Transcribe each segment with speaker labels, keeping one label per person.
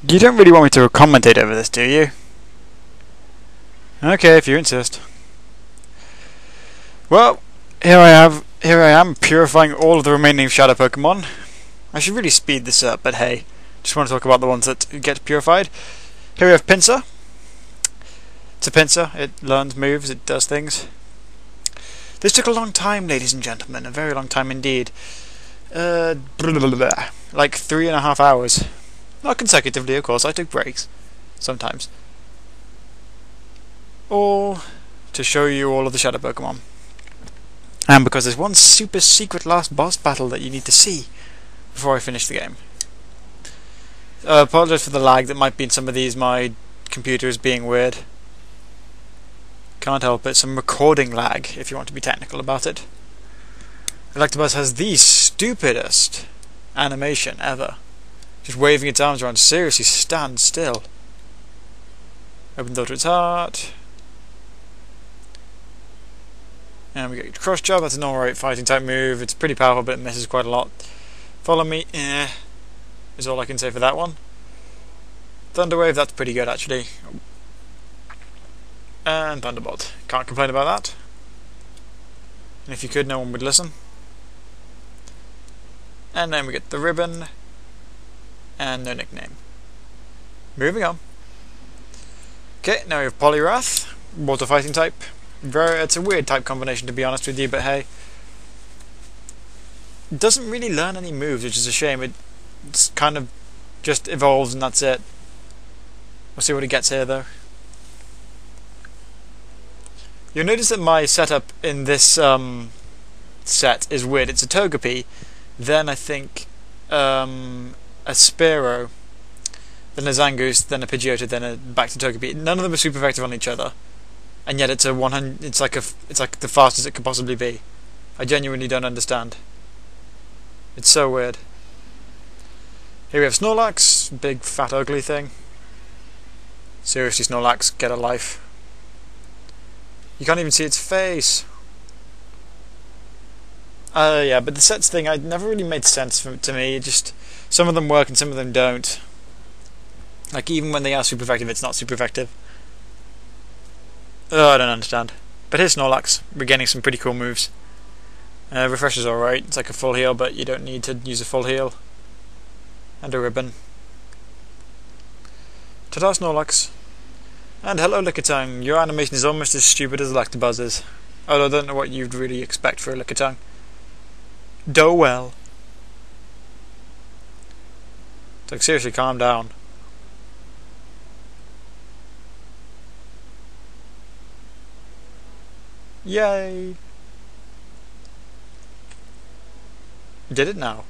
Speaker 1: You don't really want me to commentate over this, do you? Okay, if you insist. Well, here I am, purifying all of the remaining Shadow Pokemon. I should really speed this up, but hey, just want to talk about the ones that get purified. Here we have Pinsir. It's a Pinsir, it learns moves, it does things. This took a long time, ladies and gentlemen, a very long time indeed. Like 3.5 hours. Not consecutively, of course, I took breaks. Sometimes. All to show you all of the Shadow Pokemon. And because there's one super secret last boss battle that you need to see before I finish the game. Apologize for the lag that might be in some of these, my computer is being weird. Can't help it, some recording lag, if you want to be technical about it. Electabuzz has the stupidest animation ever. Just waving its arms around, seriously stand still. Open door to its heart. And we get Cross Chop, that's an alright fighting type move. It's pretty powerful but it misses quite a lot. Follow Me, is all I can say for that one. Thunder Wave, that's pretty good actually. And Thunderbolt, can't complain about that. And if you could, no one would listen. And then we get the Ribbon. And no nickname. Moving on. Okay, now we have Poliwrath, water fighting type. It's a weird type combination to be honest with you, but hey. It doesn't really learn any moves, which is a shame. It's kind of just evolves and that's it. We'll see what it gets here though. You'll notice that my setup in this set is weird. It's a Togepi, then I think a Spearow, then a Zangoose, then a Pidgeotto, then back to Togepi. None of them are super effective on each other, and yet it's a 100. It's like the fastest it could possibly be. I genuinely don't understand. It's so weird. Here we have Snorlax, big fat ugly thing. Seriously, Snorlax, get a life. You can't even see its face. Yeah, but the sets thing, it never really made sense to me. It just, some of them work and some of them don't. Like, even when they are super effective, it's not super effective. I don't understand. But here's Snorlax, we're getting some pretty cool moves. Refresher's alright, it's like a full heal, but you don't need to use a full heal. And a Ribbon. Ta-da, Snorlax. And hello, Lickitung. Your animation is almost as stupid as Electabuzz's. Although I don't know what you'd really expect for a Lickitung. Do well. It's like, seriously, calm down. Yay! Did it now?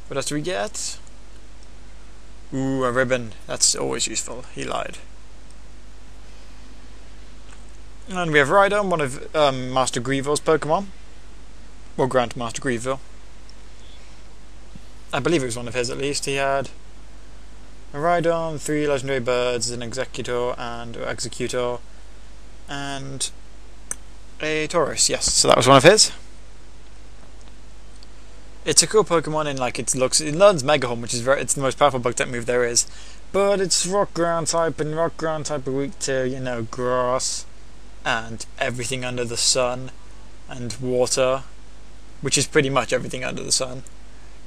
Speaker 1: What else do we get? Ooh, a Ribbon. That's always useful. He lied. And we have Rhydon, one of Master Grevil's Pokemon. Or Grandmaster Greville. I believe it was one of his at least. He had a Rhydon, 3 legendary birds, an Executor, and a Taurus. Yes, so that was one of his. It's a cool Pokemon in like it learns Mega Horn, which is it's the most powerful bug type move there is. But it's rock ground type, and rock ground type are weak to, you know, grass and everything under the sun and water, which is pretty much everything under the sun.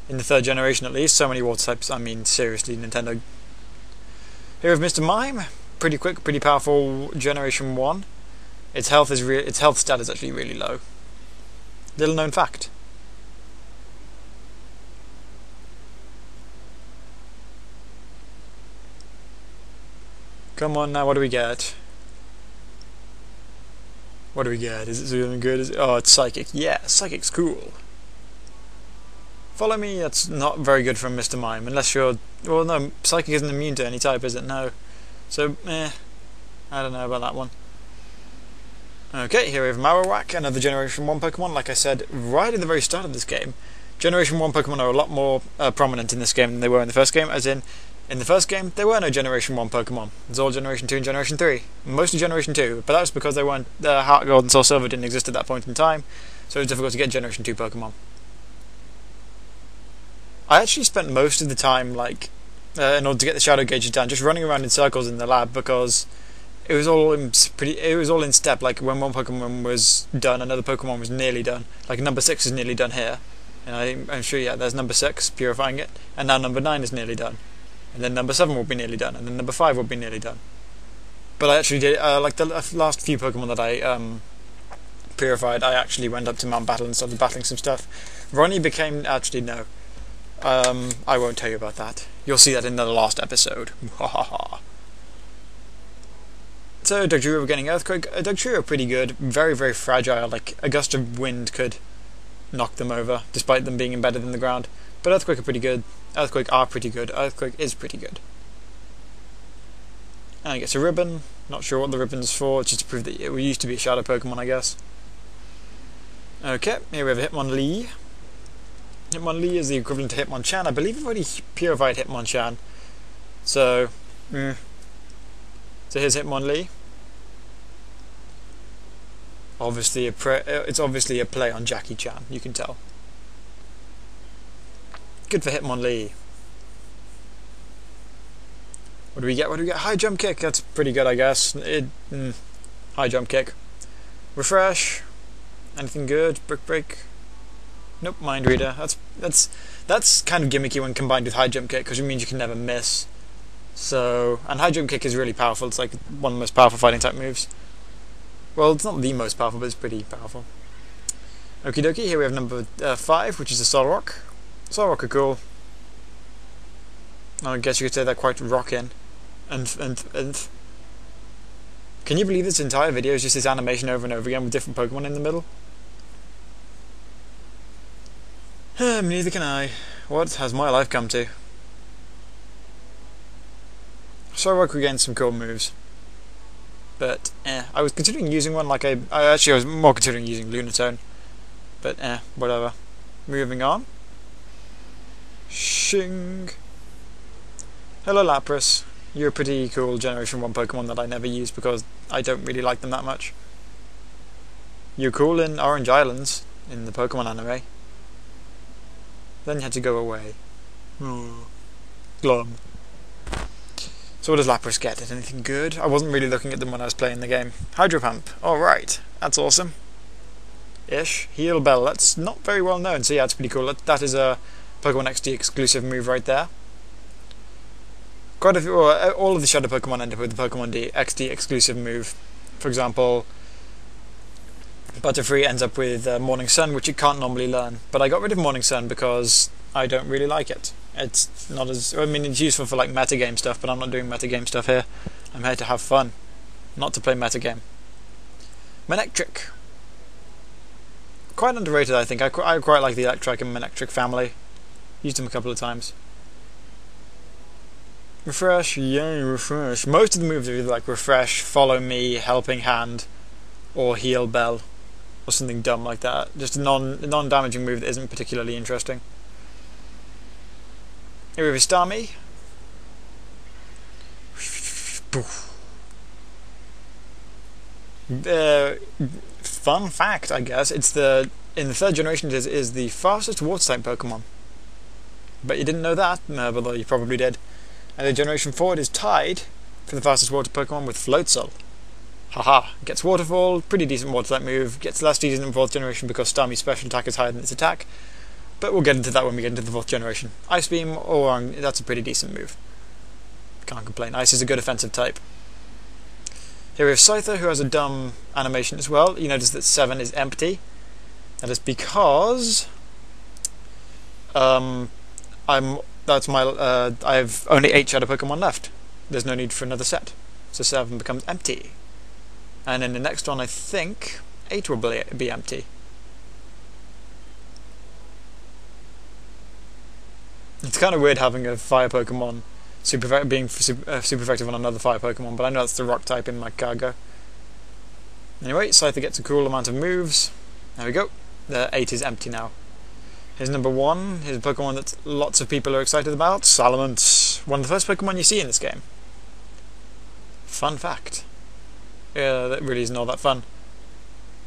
Speaker 1: In the 3rd generation at least, so many water types, I mean seriously, Nintendo. Here we have Mr. Mime, pretty quick, pretty powerful generation 1. Its health stat is actually really low. Little known fact. Come on now, what do we get? What do we get? Is it something good? Oh, it's Psychic. Yeah, Psychic's cool. Follow Me, that's not very good from Mr. Mime, unless you're... Well, no, Psychic isn't immune to any type, is it? No. So, I don't know about that one. Okay, here we have Marowak, another Generation 1 Pokemon. Like I said, right at the very start of this game, Generation 1 Pokemon are a lot more prominent in this game than they were in the first game, as in the first game, there were no Generation 1 Pokemon. It was all Generation 2 and Generation 3. Mostly Generation 2, but that was because they weren't... Heart, Gold, and Soul Silver didn't exist at that point in time, so it was difficult to get Generation 2 Pokemon. I actually spent most of the time, like, in order to get the shadow gauges down, just running around in circles in the lab, because it was all in step. Like, when one Pokemon was done, another Pokemon was nearly done. Like, number 6 is nearly done here. And I'm sure, yeah, there's number 6, purifying it. And now number 9 is nearly done. And then number 7 will be nearly done. And then number 5 will be nearly done. But I actually did, like, the last few Pokemon that I purified, I actually went up to Mount Battle and started battling some stuff. Ronnie became... Actually, no. I won't tell you about that. You'll see that in the last episode. So, Dugtrio were getting Earthquake. Dugtrio are pretty good. Very, very fragile. Like, a gust of wind could knock them over, despite them being embedded in the ground. But Earthquake are pretty good. Earthquake are pretty good. Earthquake is pretty good. And I get a ribbon. Not sure what the ribbon's for. It's just to prove that it used to be a shadow Pokemon, I guess. Okay, here we have Hitmonlee. Hitmonlee is the equivalent to Hitmonchan. I believe I've already purified Hitmonchan. So here's Hitmonlee. Obviously, it's obviously a play on Jackie Chan. You can tell. Good for Hitmonlee. What do we get? High jump kick. That's pretty good, I guess. High jump kick. Refresh. Anything good? Brick break. Nope. Mind reader. That's kind of gimmicky when combined with high jump kick, because it means you can never miss. So, and high jump kick is really powerful. It's like one of the most powerful fighting type moves. Well, it's not the most powerful, but it's pretty powerful. Okie dokie, here we have number 5, which is the Solrock. Solrock are cool. I guess you could say they're quite rockin'. And. Can you believe this entire video is just this animation over and over again with different Pokemon in the middle? Neither can I. What has my life come to? Solrock regained some cool moves. But, I was considering using one like I was more considering using Lunatone. But, whatever. Moving on. Shing. Hello, Lapras. You're a pretty cool Generation 1 Pokemon that I never use because I don't really like them that much. You're cool in Orange Islands, in the Pokemon anime. Then you had to go away. Glum. So what does Lapras get? Did anything good? I wasn't really looking at them when I was playing the game. Hydro Pump. Alright. That's awesome. Ish. Heal Bell. That's not very well known, so yeah, it's pretty cool. That is a Pokemon XD exclusive move right there. Quite a few, all of the Shadow Pokemon end up with the Pokemon XD exclusive move. For example, Butterfree ends up with Morning Sun, which it can't normally learn. But I got rid of Morning Sun because I don't really like it. It's not as... I mean, it's useful for like metagame stuff, but I'm not doing metagame stuff here. I'm here to have fun, not to play metagame. Manectric. Quite underrated, I think. I quite like the Electrike and Manectric family. Used them a couple of times. Refresh, yay, refresh. Most of the moves are either like Refresh, Follow Me, Helping Hand, or Heal Bell, or something dumb like that. Just a non-damaging move that isn't particularly interesting. Here we have Starmie. Fun fact, I guess, in the 3rd generation it is the fastest water-type Pokemon. But you didn't know that, although you probably did. And in Generation 4 it is tied for the fastest water Pokemon with Floatzel. Haha, gets Waterfall, pretty decent water-type move, gets less decent in 4th generation because Starmie's special attack is higher than its attack. But we'll get into that when we get into the 4th generation. Ice Beam, that's a pretty decent move. Can't complain. Ice is a good offensive type. Here we have Scyther, who has a dumb animation as well. You notice that 7 is empty. That is because I have only 8 Shadow Pokemon left. There's no need for another set. So 7 becomes empty. And in the next one, I think 8 will be empty. It's kind of weird having a fire Pokemon being super effective on another fire Pokemon, but I know that's the rock type in my cargo. Anyway, Scyther gets a cool amount of moves. There we go. The 8 is empty now. Here's number 1. Here's a Pokemon that lots of people are excited about. Salamence. One of the first Pokemon you see in this game. Fun fact. Yeah, that really isn't all that fun.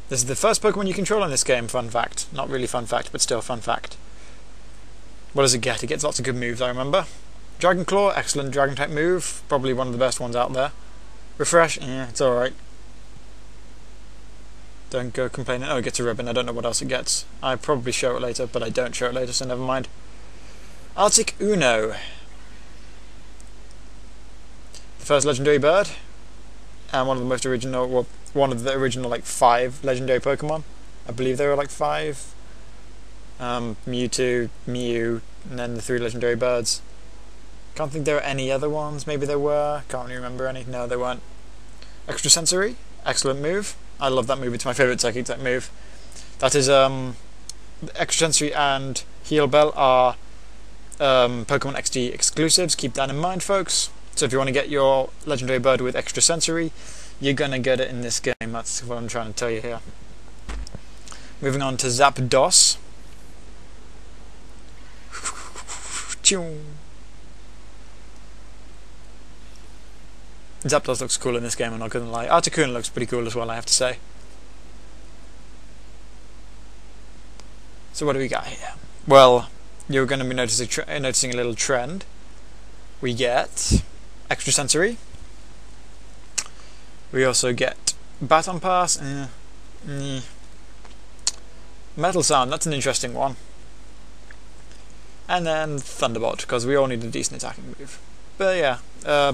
Speaker 1: This is the first Pokemon you control in this game, fun fact. Not really fun fact, but still fun fact. What does it get? It gets lots of good moves, I remember. Dragon Claw, excellent dragon type move, probably one of the best ones out there. Refresh, yeah, it's alright. Don't go complaining. Oh, it gets a ribbon, I don't know what else it gets. I probably show it later, but I don't show it later, so never mind. Arctic Uno. The first legendary bird, and one of the most original, well, one of the original like 5 legendary Pokemon. I believe there were like 5. Mewtwo, Mew, and then the 3 legendary birds. Can't think there were any other ones. Maybe there were. Can't really remember any. No, there weren't. Extrasensory, excellent move. I love that move. It's my favourite psychic type move. That is Extrasensory and Heal Bell are Pokemon XD exclusives. Keep that in mind, folks. So if you want to get your legendary bird with Extrasensory, you're gonna get it in this game. That's what I'm trying to tell you here. Moving on to Zapdos. Zapdos looks cool in this game, I'm not gonna lie. Articuno looks pretty cool as well, I have to say. So what do we got here? Well, you're going to be noticing a little trend. We get Extrasensory. We also get Baton Pass. Metal Sound, that's an interesting one. And then Thunderbolt, because we all need a decent attacking move. But yeah,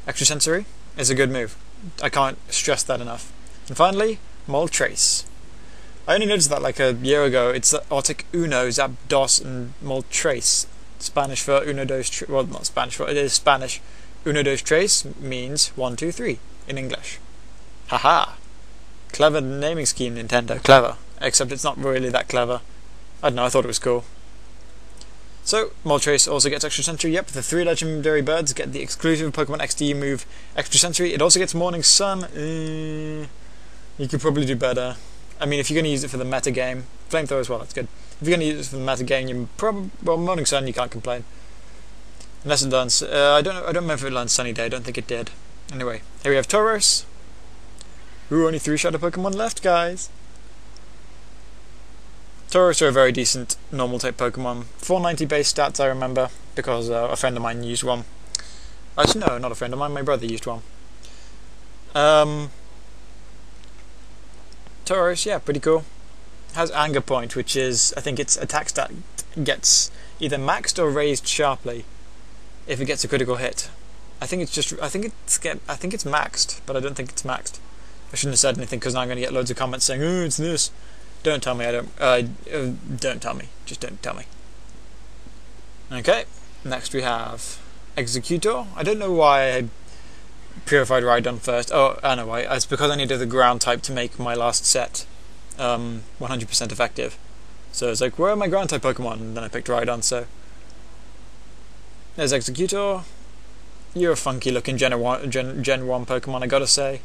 Speaker 1: Extrasensory is a good move. I can't stress that enough. And finally, Moltres. I only noticed that like a year ago. It's Arctic Uno, Zapdos, and Moltres. Spanish for Uno dos tres. Well, not Spanish for it is Spanish. Uno dos tres means 1, 2, 3 in English. Haha! Clever naming scheme, Nintendo. Clever. Except it's not really that clever. I don't know. I thought it was cool. So, Moltres also gets Extrasensory. Yep, the 3 legendary birds get the exclusive Pokemon XD move Extrasensory. It also gets Morning Sun. You could probably do better. I mean, if you're going to use it for the meta game, Flamethrower as well, that's good. If you're going to use it for the meta game, you probably, well, Morning Sun, you can't complain. Unless it learns, I don't remember if it learned Sunny Day, I don't think it did. Anyway, here we have Tauros. Ooh, only 3 Shadow Pokemon left, guys. Tauros are a very decent normal type Pokemon. 490 base stats, I remember, because a friend of mine used one. Actually, no, not a friend of mine, my brother used one. Tauros, yeah, pretty cool. Has Anger Point, which is, I think its attack stat gets either maxed or raised sharply if it gets a critical hit. I think it's maxed, but I don't think it's maxed. I shouldn't have said anything because now I'm going to get loads of comments saying, "Oh, it's this." Don't tell me. Don't tell me. Just don't tell me. Okay. Next we have Executor. I don't know why I purified Rhydon first. Oh, I know why. It's because I needed the ground type to make my last set 100% effective. So it's like, where are my ground type Pokemon? And then I picked Rhydon, so. There's Executor. You're a funky looking Gen 1 Pokemon, I gotta say.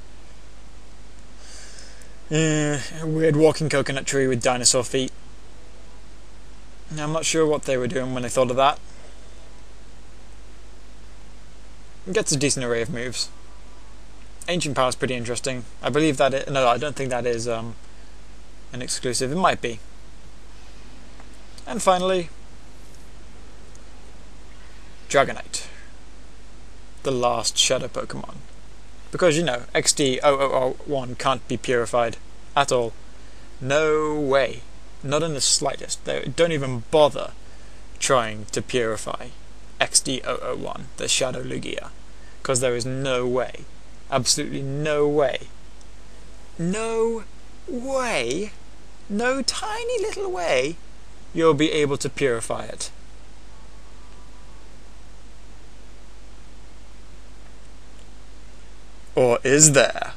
Speaker 1: Weird walking coconut tree with dinosaur feet. Now, I'm not sure what they were doing when they thought of that. It gets a decent array of moves. Ancient Power is pretty interesting. I believe that no, I don't think that is an exclusive. It might be. And finally, Dragonite, the last Shadow Pokemon. Because, you know, XD0001 can't be purified at all. No way. Not in the slightest. They don't even bother trying to purify XD001, the Shadow Lugia. Because there is no way. Absolutely no way. No way. No tiny little way you'll be able to purify it. Or is there?